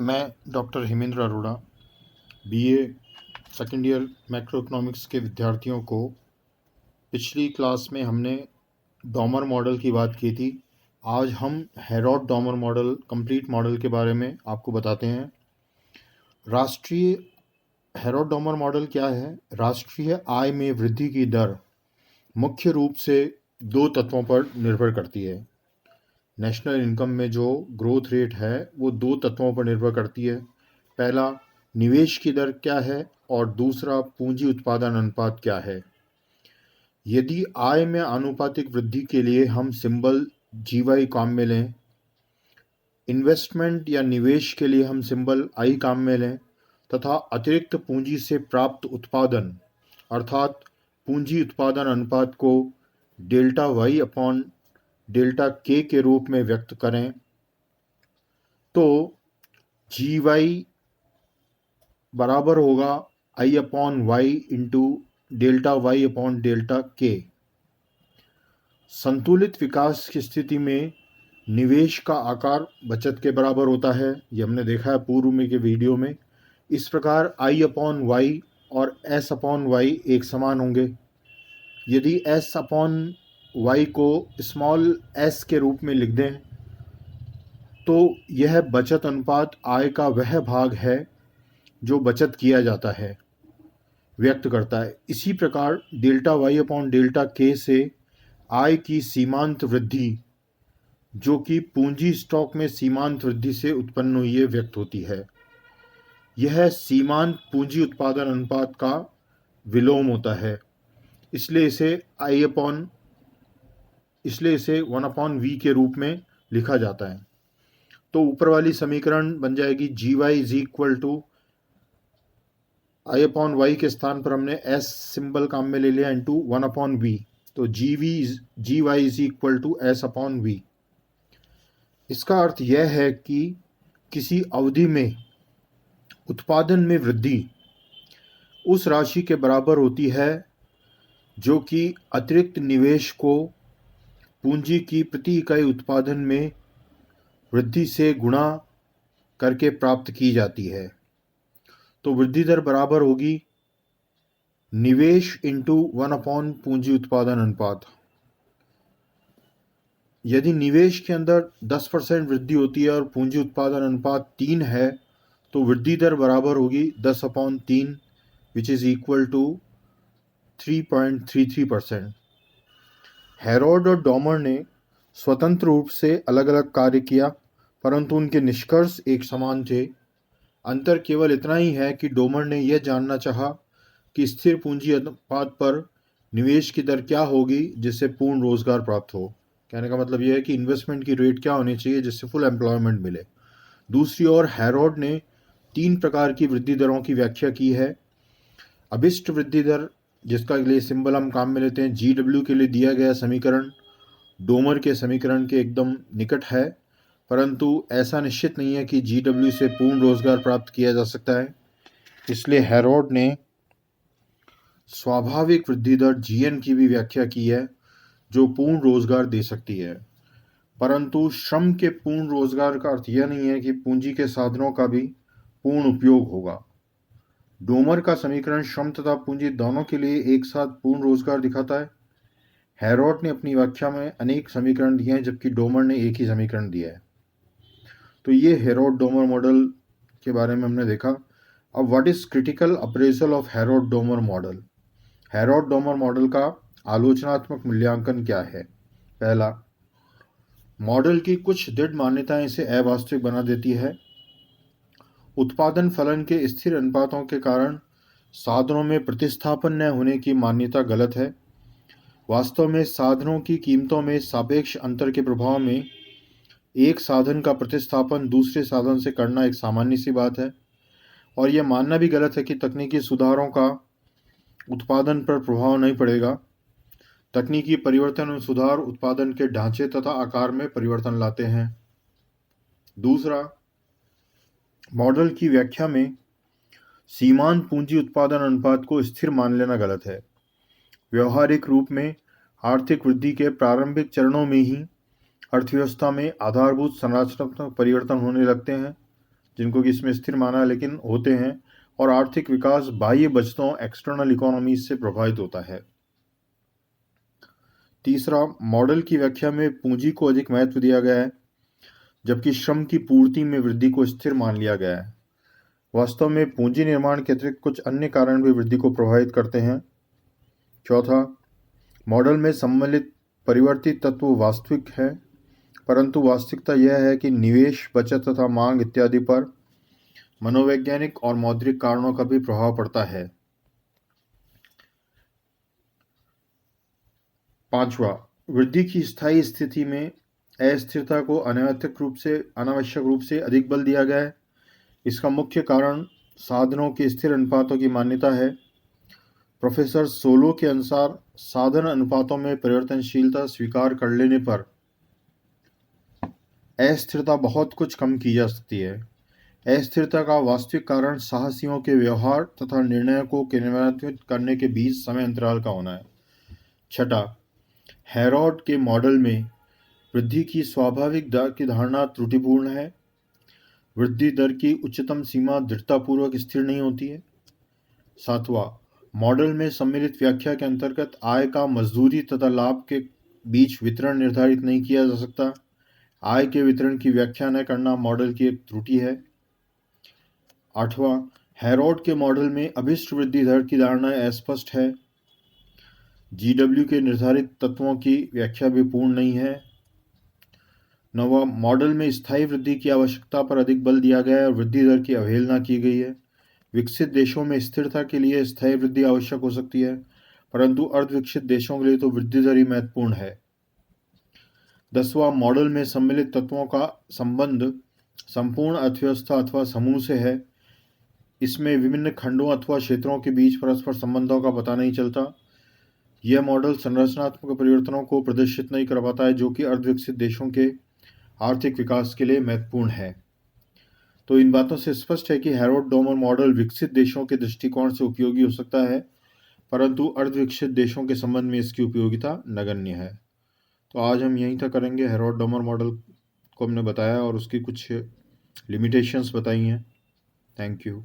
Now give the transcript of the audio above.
मैं doctor Hemendra Arora BA second year macro economics के विद्यार्थियों को पिछली क्लास में हमने डॉमर मॉडल की बात की थी। आज हम Herod Domar model complete model के बारे में आपको बताते हैं। राष्ट्रीय हेरोड डॉमर मॉडल क्या है? राष्ट्रीय आय में वृद्धि की दर मुख्य रूप से दो तत्वों पर निर्भर करती है। नेशनल इनकम में जो ग्रोथ रेट है वो दो तत्वों पर निर्भर करती है। पहला निवेश की दर क्या है और दूसरा पूंजी उत्पादन अनुपात क्या है। यदि आय में आनुपातिक वृद्धि के लिए हम सिंबल जीवाई काम में लें, इन्वेस्टमेंट या निवेश के लिए हम सिंबल आई काम में लें तथा अतिरिक्त पूंजी से प्राप्त उत्पादन अर्थात पूंजी उत्पादन अनुपात को डेल्टा वाई अपॉन डेल्टा के रूप में व्यक्त करें तो जी वाई बराबर होगा I upon Y into delta Y upon delta K. संतुलित विकास की स्थिति में निवेश का आकार बचत के बराबर होता है। ये हमने देखा है पूर्व में के वीडियो में। इस प्रकार आई अपॉन वाई और एस अपॉन वाई एक समान होंगे। यदि एस अपॉन वाई को स्मॉल एस के रूप में लिख दें तो यह बचत अनुपात आय का वह भाग है जो बचत किया जाता है व्यक्त करता है। इसी प्रकार डेल्टा वाई अपॉन डेल्टा के से आय की सीमांत वृद्धि जो कि पूंजी स्टॉक में सीमांत वृद्धि से उत्पन्न हुई है व्यक्त होती है। यह सीमांत पूंजी उत्पादन अनुपात का विलोम होता है, इसलिए इसे 1/v के रूप में लिखा जाता है। तो ऊपर वाली समीकरण बन जाएगी G Y is equal to I upon Y के स्थान पर हमने एस सिंबल काम में ले लिया इंटू 1/v। तो G Y is equal to S upon V. इसका अर्थ यह है कि किसी अवधि में उत्पादन में वृद्धि उस राशि के बराबर होती है जो कि अतिरिक्त निवेश को पूंजी की प्रति इकाई उत्पादन में वृद्धि से गुणा करके प्राप्त की जाती है। तो वृद्धि दर बराबर होगी निवेश इंटू 1/, पूंजी उत्पादन अनुपात। यदि निवेश के अंदर 10% वृद्धि होती है और पूंजी उत्पादन अनुपात 3 है तो वृद्धि दर बराबर होगी 10/3 which is equal to 3.33%। Harrod और डॉमर ने स्वतंत्र रूप से अलग अलग कार्य किया परंतु उनके निष्कर्ष एक समान थे। अंतर केवल इतना ही है कि डोमर ने यह जानना चाहा कि स्थिर पूंजी अनुपात पर निवेश की दर क्या होगी जिससे पूर्ण रोजगार प्राप्त हो। कहने का मतलब यह है कि इन्वेस्टमेंट की रेट क्या होनी चाहिए जिससे फुल एम्प्लॉयमेंट मिले। दूसरी ओर हेरोड ने 3 प्रकार की वृद्धि दरों की व्याख्या की है। अभिष्ट वृद्धि दर जिसका लिए सिंबल हम काम में लेते हैं GW के लिए दिया गया समीकरण डोमर के समीकरण के एकदम निकट है, परंतु ऐसा निश्चित नहीं है कि GW से पूर्ण रोजगार प्राप्त किया जा सकता है। इसलिए हेरोड ने स्वाभाविक वृद्धि दर GN की भी व्याख्या की है जो पूर्ण रोजगार दे सकती है। परंतु श्रम के पूर्ण रोजगार का अर्थ यह नहीं है कि पूंजी के साधनों का भी पूर्ण उपयोग होगा। डोमर का समीकरण श्रम तथा पूंजी दोनों के लिए एक साथ पूर्ण रोजगार दिखाता है। हेरोड ने अपनी व्याख्या में अनेक समीकरण दिए हैं जबकि डोमर ने एक ही समीकरण दिया है। तो ये हेरोड डोमर मॉडल के बारे में हमने देखा। अब what is critical appraisal of Herod Domar model. Herod Domar model का आलोचनात्मक मूल्यांकन क्या है। पहला, मॉडल की कुछ दृढ़ मान्यताएं इसे अवास्तविक बना देती है। उत्पादन फलन के स्थिर अनुपातों के कारण साधनों में प्रतिस्थापन न होने की मान्यता गलत है। वास्तव में साधनों की कीमतों में सापेक्ष अंतर के प्रभाव में एक साधन का प्रतिस्थापन दूसरे साधन से करना एक सामान्य सी बात है और यह मानना भी गलत है कि तकनीकी सुधारों का उत्पादन पर प्रभाव नहीं पड़ेगा। तकनीकी परिवर्तन और सुधार उत्पादन के ढांचे तथा आकार में परिवर्तन लाते हैं। दूसरा, मॉडल की व्याख्या में सीमांत पूंजी उत्पादन अनुपात को स्थिर मान लेना गलत है। व्यवहारिक रूप में आर्थिक वृद्धि के प्रारंभिक चरणों में ही अर्थव्यवस्था में आधारभूत संरचनात्मक परिवर्तन होने लगते हैं जिनको कि इसमें स्थिर माना लेकिन होते हैं, और आर्थिक विकास बाह्य बचतों एक्सटर्नल इकोनॉमीज से प्रभावित होता है। तीसरा, मॉडल की व्याख्या में पूंजी को अधिक महत्व दिया गया है, जबकि श्रम की पूर्ति में वृद्धि को स्थिर मान लिया गया है। वास्तव में पूंजी निर्माण के अतिरिक्त कुछ अन्य कारण भी वृद्धि को प्रभावित करते हैं। चौथा, मॉडल में सम्मिलित परिवर्तित तत्व वास्तविक है, परंतु वास्तविकता यह है कि निवेश, बचत तथा मांग इत्यादि पर मनोवैज्ञानिक और मौद्रिक कारणों का भी प्रभाव पड़ता है। पांचवा, वृद्धि की स्थायी स्थिति में अस्थिरता को अनावश्यक रूप से अधिक बल दिया गया है। इसका मुख्य कारण साधनों के स्थिर अनुपातों की मान्यता है। प्रोफेसर सोलो के अनुसार साधन अनुपातों में परिवर्तनशीलता स्वीकार कर लेने पर अस्थिरता बहुत कुछ कम की जा सकती है। अस्थिरता का वास्तविक कारण साहसियों के व्यवहार तथा निर्णयों को क्रियान्वित करने के बीच समय अंतराल का होना है। छठा, हेरोड के मॉडल में वृद्धि की स्वाभाविक दर की धारणा त्रुटिपूर्ण है। वृद्धि दर की उच्चतम सीमा दृढ़तापूर्वक स्थिर नहीं होती है। सातवां, मॉडल में सम्मिलित व्याख्या के अंतर्गत आय का मजदूरी तथा लाभ के बीच वितरण निर्धारित नहीं किया जा सकता। आय के वितरण की व्याख्या न करना मॉडल की एक त्रुटि है। आठवां, हेरोड के मॉडल में अभिष्ट वृद्धि दर की धारणा अस्पष्ट है। जीडब्ल्यू के निर्धारित तत्वों की व्याख्या भी पूर्ण नहीं है। नौवां, मॉडल में स्थायी वृद्धि की आवश्यकता पर अधिक बल दिया गया है और वृद्धि दर की अवहेलना की गई है। विकसित देशों में स्थिरता के लिए स्थायी वृद्धि आवश्यक हो सकती है, परंतु अर्धविकसित देशों के लिए तो वृद्धि दर ही महत्वपूर्ण है। 10वां, मॉडल में सम्मिलित तत्वों का संबंध संपूर्ण अर्थव्यवस्था अथवा समूह से है। इसमें विभिन्न खंडों अथवा क्षेत्रों के बीच परस्पर संबंधों का पता नहीं चलता। यह मॉडल संरचनात्मक परिवर्तनों को प्रदर्शित नहीं कर पाता है, जो कि अर्धविकसित देशों के आर्थिक विकास के लिए महत्वपूर्ण है। तो इन बातों से स्पष्ट है कि हेरोड-डोमर मॉडल विकसित देशों के दृष्टिकोण से उपयोगी हो सकता है, परंतु अर्धविकसित देशों के संबंध में इसकी उपयोगिता नगण्य है। तो आज हम यहीं तक करेंगे। हेरोड-डोमर मॉडल को हमने बताया और उसकी कुछ लिमिटेशंस बताई हैं। Thank you.